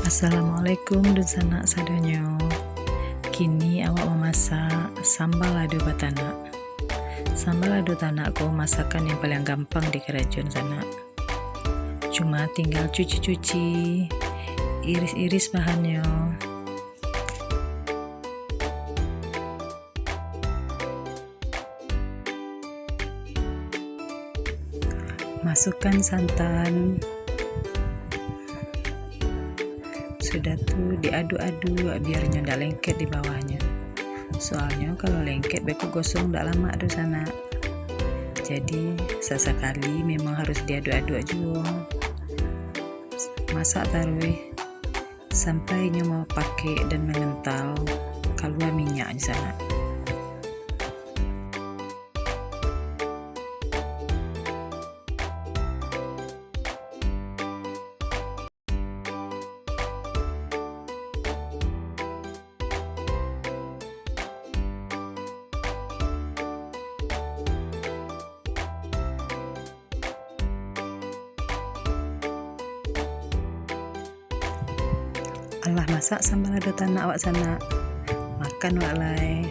Assalamualaikum dusana sadonyo. Kini awak memasak sambal lado batana. Sambal lado tanak ko masakan yang paling gampang di kerajaan sana. Cuma tinggal cuci-cuci, iris-iris bahannya. Masukkan santan. Sudah tuh diaduk-aduk biar ndak lengket di bawahnya. Soalnya kalau lengket beku gosong ndak lama di sana. Jadi sesekali memang harus diaduk-aduk juga. Masak taruh sampai mau pakai dan mengental keluar minyak di sana. Allah masak sambal lado tanak awak sana. Makan wak lai.